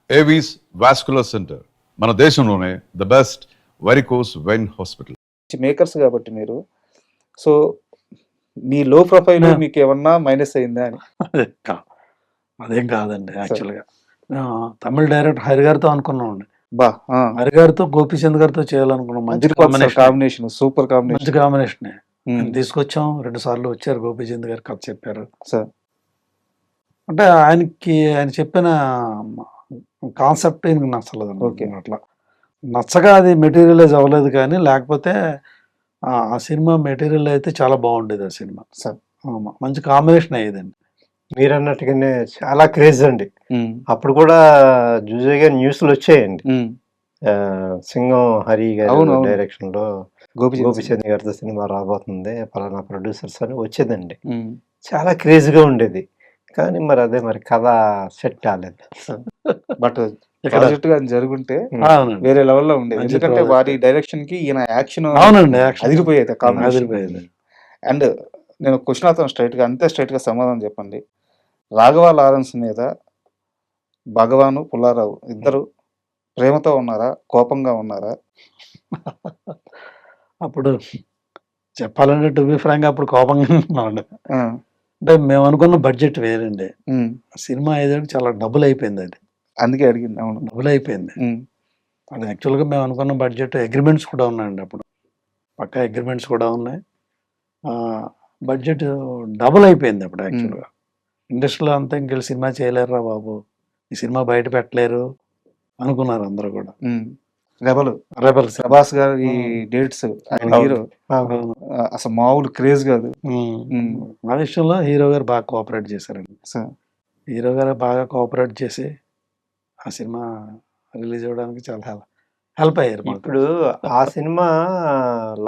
Avis vascular centre మన దేశంలోనే the best varicose vein hospital. Makers కాబట్టి మీరు, సో మీ లో ప్రొఫైల్ మీకు ఏమన్నా మైనస్ అయిందా అని? అదేం కాదండి. యాక్చువల్గా తమిళ డైరెక్టర్ హరి గారితో అనుకున్నామండి. బా హరి గారితో గోపీచంద్ గారితో చేయాలనుకున్నాం. మంచి కాంబినేషన్, సూపర్ కాంబినేషన్, మంచి కాంబినేషన్ తీసుకొచ్చాం. 2 సార్లు వచ్చారు గోపీచంద్ గారు, కథ చెప్పారు సార్. అంటే ఆయన చెప్పిన కాన్సెప్ట్ ఈయనకి నచ్చలేదు. ఓకే. అట్లా నచ్చగా అది మెటీరియలైజ్ అవ్వలేదు. కానీ లేకపోతే ఆ సినిమా మెటీరియల్ అయితే చాలా బాగుండేది. ఆ సినిమా సార్ మంచి కాంబినేషన్ అయ్యేదండి. మీరు అన్నట్టుగానే చాలా క్రేజ్ అండి. అప్పుడు కూడా జూజయ్ గారి న్యూస్లు వచ్చాయండి. సింగం హరి గారి డైరెక్షన్ లో గోపిచంద్ గారితో సినిమా రాబోతుంది, పలానా ప్రొడ్యూసర్స్ అని వచ్చేదండి. చాలా క్రేజ్ గా ఉండేది. కానీ మరి అదే మరి కథ సెట్ కాలేదు. బట్ ప్రాజెక్ట్ గా జరుగుంటే వేరే లెవెల్లో ఉండేది. ఎందుకంటే వారి డైరెక్షన్ కి ఈయన యాక్షన్ అదిరిపోయేది. అండ్ నేను క్వశ్చన్ అవుతాను స్ట్రైట్ గా, అంతే స్ట్రైట్ గా సమాధానం చెప్పండి. రాఘవ లారెన్స్ మీద భగవాను పుల్లారావు ఇద్దరు ప్రేమతో ఉన్నారా, కోపంగా ఉన్నారా? అప్పుడు చెప్పాలంటే టు బి ఫ్రాంక్ అప్పుడు కోపంగా ఉన్నామండి. అంటే మేము అనుకున్న బడ్జెట్ వేరండి. సినిమా ఏదంటే చాలా డబుల్ అయిపోయింది. అది అందుకే అడిగింది. అవును, డబుల్ అయిపోయింది. అది యాక్చువల్గా మేము అనుకున్న బడ్జెట్ అగ్రిమెంట్స్ కూడా ఉన్నాయండి. అప్పుడు పక్కా అగ్రిమెంట్స్ కూడా ఉన్నాయి. బడ్జెట్ డబుల్ అయిపోయింది అప్పుడు. యాక్చువల్గా ఇండస్ట్రీలో అంతా ఇంకెళ్ళి సినిమా చేయలేరురా బాబు, ఈ సినిమా బయట పెట్టలేరు అనుకున్నారు అందరూ కూడా. రెబల్ ప్రభాస్ గారు ఈ డేట్స్, హీరో అసలు మామూలు క్రేజ్ కాదు. ఆ విషయంలో హీరో గారు బాగా కోఆపరేట్ చేశారండి. హీరో గారు బాగా కోఆపరేట్ చేసి ఆ సినిమా రిలీజ్ అవ్వడానికి చాలా హెల్ప్ అయ్యారు. ఇప్పుడు ఆ సినిమా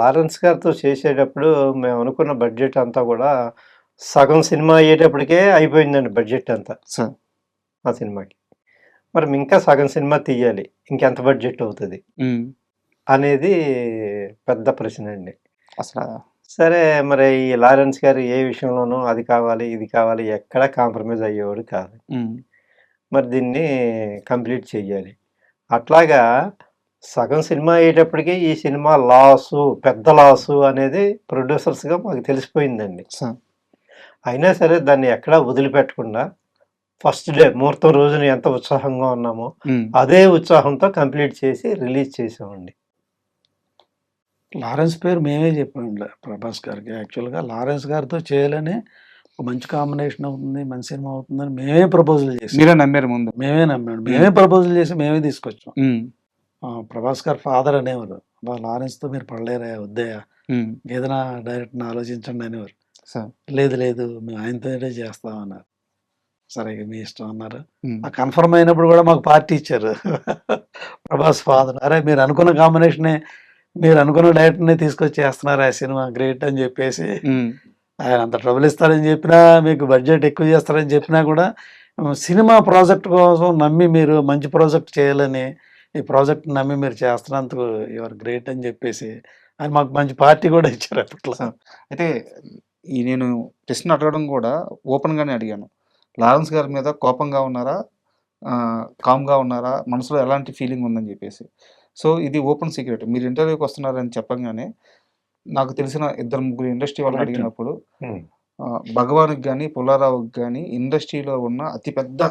లారెన్స్ గారితో చేసేటప్పుడు మేము అనుకున్న బడ్జెట్ అంతా కూడా సగం సినిమా అయ్యేటప్పటికే అయిపోయిందండి బడ్జెట్ అంతా ఆ సినిమాకి. మరి ఇంకా సగం సినిమా తీయాలి, ఇంకెంత బడ్జెట్ అవుతుంది అనేది పెద్ద ప్రశ్న అండి అసలు. సరే, మరి ఈ లారెన్స్ గారు ఏ విషయంలోనూ అది కావాలి ఇది కావాలి ఎక్కడ కాంప్రమైజ్ అయ్యేవాడు కాదు. మరి దీన్ని కంప్లీట్ చెయ్యాలి. అట్లాగా సగం సినిమా అయ్యేటప్పటికి ఈ సినిమా లాసు, పెద్ద లాసు అనేది ప్రొడ్యూసర్స్గా మాకు తెలిసిపోయిందండి. అయినా సరే దాన్ని ఎక్కడా వదిలిపెట్టకుండా ఫస్ట్ డే ముహూర్తం రోజున ఎంత ఉత్సాహంగా ఉన్నామో అదే ఉత్సాహంతో కంప్లీట్ చేసి రిలీజ్ చేసామండి. లారెన్స్ పేరు మేమే చెప్పాము ప్రభాస్ గారికి. యాక్చువల్గా లారెన్స్ గారితో చేయాలని ఒక మంచి కాంబినేషన్ అవుతుంది, మంచి సినిమా అవుతుందని మేమే ప్రపోజల్ చేసి, మీరే నమ్మారు ముందు? మేమే నమ్మాడు, మేమే ప్రపోజల్ చేసి మేమే తీసుకొచ్చాం. ప్రభాస్ గారు ఫాదర్ అనేవారు, లారెన్స్తో మీరు పడలేరా, వద్దయా, ఏదైనా డైరెక్ట్ని ఆలోచించండి అనేవారు. లేదు లేదు మేము ఆయనతోనే చేస్తామన్నారు. సరే మీ ఇష్టం అన్నారు. కన్ఫర్మ్ అయినప్పుడు కూడా మాకు పార్టీ ఇచ్చారు ప్రభాస్ ఫాదర్. అరే మీరు అనుకున్న కాంబినేషనే, మీరు అనుకున్న డైరెక్టర్ని తీసుకొచ్చి చేస్తున్నారు ఆ సినిమా, గ్రేట్ అని చెప్పేసి. ఆయన అంత ట్రబుల్ ఇస్తారని చెప్పినా, మీకు బడ్జెట్ ఎక్కువ చేస్తారని చెప్పినా కూడా సినిమా ప్రాజెక్ట్ కోసం నమ్మి మీరు మంచి ప్రాజెక్ట్ చేయాలని, ఈ ప్రాజెక్ట్ నమ్మి మీరు చేస్తున్నందుకు యువర్ గ్రేట్ అని చెప్పేసి ఆయన మాకు మంచి పార్టీ కూడా ఇచ్చారు అప్పట్లో. అయితే ఈ నేను ప్రశ్న అడగడం కూడా ఓపెన్గానే అడిగాను. లారెన్స్ గారి మీద కోపంగా ఉన్నారా, కామ్గా ఉన్నారా, మనసులో ఎలాంటి ఫీలింగ్ ఉందని చెప్పేసి. సో ఇది ఓపెన్ సీక్రెట్. మీరు ఇంటర్వ్యూకి వస్తున్నారని చెప్పగానే నాకు తెలిసిన 2-3 ఇండస్ట్రీ వాళ్ళని అడిగినప్పుడు భగవాన్కి కానీ పుల్లారావుకి కానీ ఇండస్ట్రీలో ఉన్న అతిపెద్ద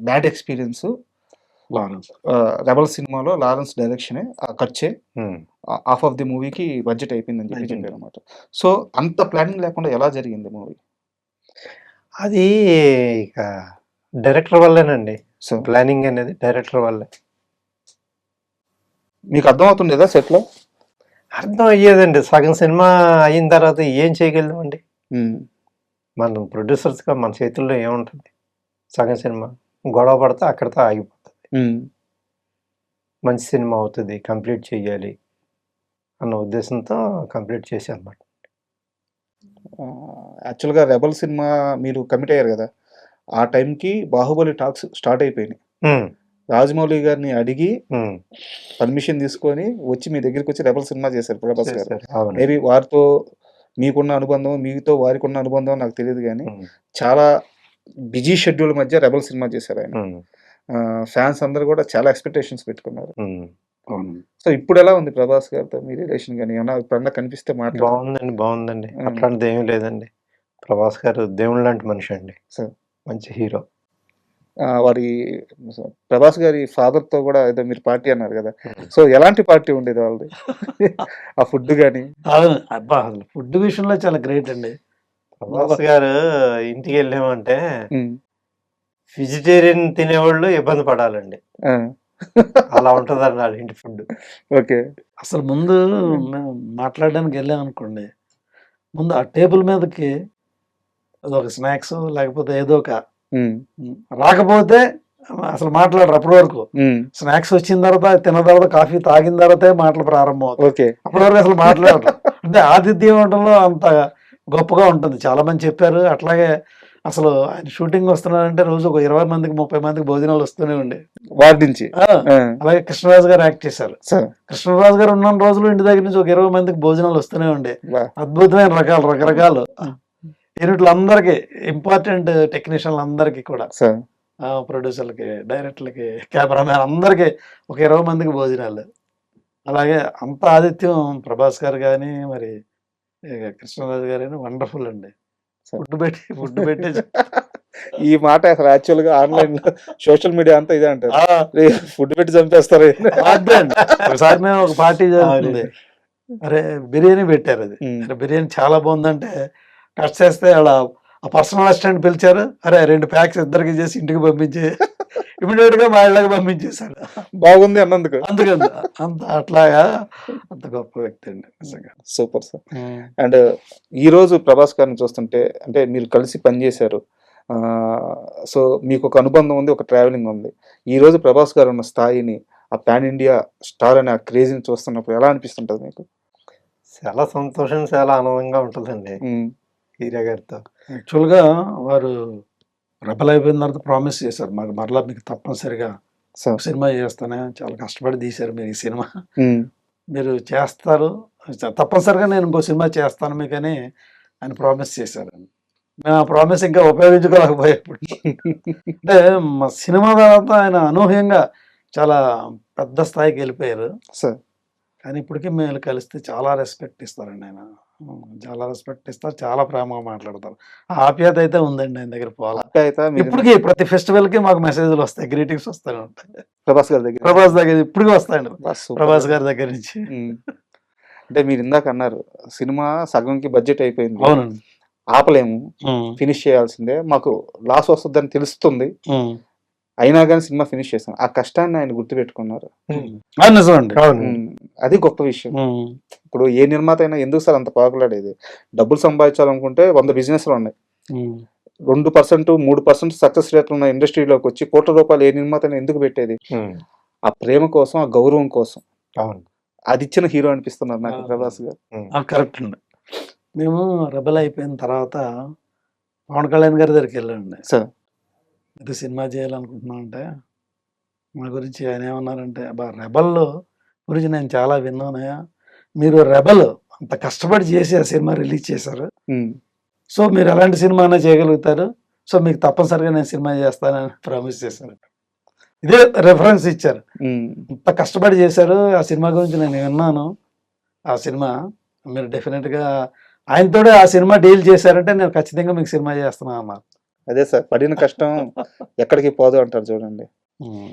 బ్యాడ్ ఎక్స్పీరియన్స్ రెబల్ సినిమాలో లారెన్స్ డైరెక్షనే, ఖర్చే హాఫ్ ఆఫ్ ది మూవీకి బడ్జెట్ అయిపోయిందని చెప్పి చెప్పారు అనమాట. సో అంత ప్లానింగ్ లేకుండా ఎలా జరిగింది మూవీ? అది ఇక డైరెక్టర్ వల్లేనండి. సో ప్లానింగ్ అనేది డైరెక్టర్ వల్లే. మీకు అర్థమవుతుండేదా సెట్లో? అర్థం అయ్యేదండి. సగం సినిమా అయిన తర్వాత ఏం చేయగలమండి మనం ప్రొడ్యూసర్స్గా? మన చేతుల్లో ఏముంటుంది? సగం సినిమా గొడవ పడితే అక్కడితో ఆగిపోతుంది. మంచి సినిమా అవుతుంది, కంప్లీట్ చేయాలి అన్న ఉద్దేశంతో కంప్లీట్ చేశాను అన్నమాట. యాక్చువల్గా రెబల్ సినిమా మీరు కమిట్ అయ్యారు కదా, ఆ టైంకి బాహుబలి టాక్స్ స్టార్ట్ అయిపోయినాయి. రాజమౌళి గారిని అడిగి పర్మిషన్ తీసుకొని వచ్చి మీ దగ్గరికి వచ్చి రెబల్ సినిమా చేశారు ప్రభాస్ గారు. మేబీ వారితో మీకున్న అనుబంధం, మీతో వారికి ఉన్న అనుబంధం నాకు తెలియదు, కానీ చాలా బిజీ షెడ్యూల్ మధ్య రెబల్ సినిమా చేశారు ఆయన. ఫ్యాన్స్ అందరూ కూడా చాలా ఎక్స్పెక్టేషన్స్ పెట్టుకున్నారు. ఉమ్. సో ఇప్పుడు ఎలా ఉంది ప్రభాస్ గారితో మీ రిలేషన్ గాని? ఏమన్నా ఎప్పుడన్నా కనిపిస్తే మాట్లాడతారా? బాగుందండి. హ్మ్. అట్లాంటిది ఏమీ లేదండి. ప్రభాస్ గారు దేవుడు లాంటి మనిషి అండి. సార్. మంచి హీరో. వారి ప్రభాస్ గారి ఫాదర్‌తో కూడా ఏదో మీరు పార్టీ అన్నారు కదా! ఉమ్. సో ఎలాంటి పార్టీ ఉండేది వాళ్ళది? ఆ ఫుడ్ గాని? అవును. అబ్బా! అసలు ఫుడ్ విషయంలో చాలా గ్రేట్ అండి. ప్రభాస్ గారు ఇంటికి వెళ్ళామంటే హ్మ్. వెజిటేరియన్ తినేవాళ్ళు ఇబ్బంది పడాలండి. ఆ! అలా ఉంటదండి ఆళ్ళ ఇంటి ఫుడ్. ఓకే. అసలు ముందు మేము మాట్లాడడానికి వెళ్ళామనుకోండి, ముందు ఆ టేబుల్ మీదకి అదొక స్నాక్స్ లేకపోతే ఏదో ఒక హ్మ్. రాకపోతే అసలు మాట్లాడరు అప్పటి వరకు. హ్మ్. స్నాక్స్ వచ్చిన తర్వాత, తిన్న తర్వాత, కాఫీ తాగిన తర్వాతే మాటలు ప్రారంభం అవుతాయి. ఓకే. అప్పటి వరకు అసలు మాట్లాడరు. అంటే ఆతిథ్యం ఇవ్వడంలో అంత గొప్పగా ఉంటుంది. చాలా మంది చెప్పారు. అట్లాగే అసలు ఆయన షూటింగ్ వస్తున్నారంటే రోజు ఒక 20 మందికి, 30 మందికి భోజనాలు వస్తూనే ఉండేవి. వాడి నుంచి. ఆ! ఆ! అలాగే కృష్ణరాజు గారు యాక్ట్ చేశారు. సార్. కృష్ణరాజు గారు ఉన్న రోజులు ఇంటి దగ్గర నుంచి ఒక 20 మందికి భోజనాలు వస్తూనే ఉండేవి. వా! అద్భుతమైన రకరకాలు యూనిట్లు అందరికి, ఇంపార్టెంట్ టెక్నీషియన్లు అందరికీ కూడా, సార్. ప్రొడ్యూసర్లకి, డైరెక్టర్లకి, కెమెరామ్యాన్ అందరికి ఒక 20 మందికి భోజనాలు. అలాగే అంత ఆతిథ్యం ప్రభాస్ గారు కానీ, మరి కృష్ణరాజు గారు కానీ వండర్ఫుల్ అండి. ఫుడ్ పెట్టి ఈ మాట అసలు యాక్చువల్‌గా ఆన్‌లైన్‌లో సోషల్ మీడియా అంతా ఇదే అంటారు. ఆ! ఫుడ్ పెట్టి చంపేస్తారు. అదే అండి. ఒకసారి మేము ఒక పార్టీ జరుగుతుంది. అరే బిర్యానీ పెట్టారు అది. హ్మ్. అరే బిర్యానీ చాలా బాగుందంటే కట్ చేస్తే ఆడ ఆ పర్సనల్ అసిస్టెంట్ పిలిచారు. అరే 2 ప్యాక్స్ ఇద్దరికి చేసి ఇంటికి పంపించి ఇమ్మీడియేట్ గా మా ఇళ్ళకి పంపించేశాడు. బాగుంది అన్నందుకు. అందుకని అంత అట్లాగా అంత గొప్ప వ్యక్తి అండి నిజంగా. Super sir. అండ్ ఈరోజు ప్రభాస్ గారిని చూస్తుంటే అంటే మీరు కలిసి పనిచేశారు. సో మీకు ఒక అనుబంధం ఉంది, ఒక ట్రావెలింగ్ ఉంది. ఈరోజు ప్రభాస్ గారు ఉన్న స్థాయిని, ఆ పాన్ ఇండియా స్టార్ అనే ఆ క్రేజ్‌ని చూస్తున్నప్పుడు ఎలా అనిపిస్తుంటది మీకు? చాలా సంతోషం, చాలా ఆనందంగా ఉంటదండి హ్మ్. హీరో గారితో. యాక్చువల్‌గా వారు రెబెల్ అయిపోయిన తర్వాత ప్రామిస్ చేశారు. మాకు మరలా మీకు తప్పనిసరిగా సార్. సినిమా చేస్తానే, చాలా కష్టపడి తీశారు మీరు ఈ సినిమా. హ్మ్. మీరు చేస్తారు. తప్పనిసరిగా నేను ఇంకో సినిమా చేస్తాను మీకని ఆయన ప్రామిస్ చేశారు. మేము ఆ ప్రామిస్ ఇంకా ఉపయోగించుకోలేకపోయాప్పుడు. అంటే మా సినిమా తర్వాత ఆయన అనూహ్యంగా చాలా పెద్ద స్థాయికి వెళ్ళిపోయారు. సార్. కానీ ఇప్పటికీ మేము కలిస్తే చాలా రెస్పెక్ట్ ఇస్తారండి ఆయన. చాలా రెస్పెక్ట్ ఇస్తారు. చాలా ప్రేమగా మాట్లాడతారు. ఆ ఆప్యాయత అయితే ఉందండి ఆయన దగ్గర పోలా. ఆప్యాయత మీరు ఇప్పటికి ప్రతి ఫెస్టివల్‌కి మాకు మెసేజ్‌లు వస్తాయి. గ్రీటింగ్స్ వస్తూనే ఉంటాయి. ప్రభాస్ గారి దగ్గర. ప్రభాస్ దగ్గర ఇప్పటికి వస్తాయండి. బా సూపర్. ప్రభాస్ గారి దగ్గర నుంచి. హ్మ్. అంటే మీరు ఇందాక అన్నారు సినిమా సగంకి బడ్జెట్ అయిపోయింది. అవునండి. ఆపలేము. హ్మ్. ఫినిష్ చేయాల్సిందే. మాకు లాస్ వస్తదని తెలుస్తుంది. హ్మ్. అయినా గాని సినిమా ఫినిష్ చేసాం. ఆ కష్టాన్ని ఆయన గుర్తుపెట్టుకున్నారు. నిజమండి. అవునండి. హ్మ్. అది గొప్ప విషయం. హ్మ్. ఇప్పుడు ఏ నిర్మాత అయినా ఎందుకు సార్ అంత పాకులాడేది? డబ్బులు సంపాదించాలనుకుంటే 100 బిజినెస్‌లు ఉన్నాయి. హ్మ్. 2%, 3% సక్సెస్ రేట్లు ఉన్న ఇండస్ట్రీలోకి వచ్చి కోట్ల రూపాయలు ఏ నిర్మాత అయినా ఎందుకు పెట్టేది? ఆ ప్రేమ కోసం, ఆ గౌరవం కోసం. అవును. అది ఇచ్చిన హీరో అనిపిస్తున్నారు నాకు ప్రభాస్ గారు. కరెక్ట్ అండి. మేము రెబెల్ అయిపోయిన తర్వాత పవన్ కళ్యాణ్ గారి దగ్గరికి వెళ్ళామండి. సార్. ఇది సినిమా చేయాలనుకుంటున్నాం అంటే మా గురించి ఆయన ఏమన్నారంటే, అబ్బా రెబెల్ గురించి నేను చాలా విన్నానయ్యా. మీరు రెబెల్ అంత కష్టపడి చేసి ఆ సినిమా రిలీజ్ చేశారు. హ్మ్. సో మీరు ఎలాంటి సినిమా అయినా చేయగలుగుతారు. సో మీకు తప్పనిసరిగా నేను సినిమా చేస్తానని ప్రామిస్ చేశాను. ఇదే రెఫరెన్స్ ఇచ్చారు. హ్మ్. ఇంత కష్టపడి చేశారు. ఆ సినిమా గురించి నేను విన్నాను. ఆ సినిమా మీరు డెఫినెట్‌గా ఆయనతోనే ఆ సినిమా డీల్ చేశారంటే నేను ఖచ్చితంగా మీకు సినిమా చేస్తున్నా అన్నారు. అదే సార్. పడిన కష్టం ఎక్కడికి పోదు అంటారు చూడండి. హ్మ్.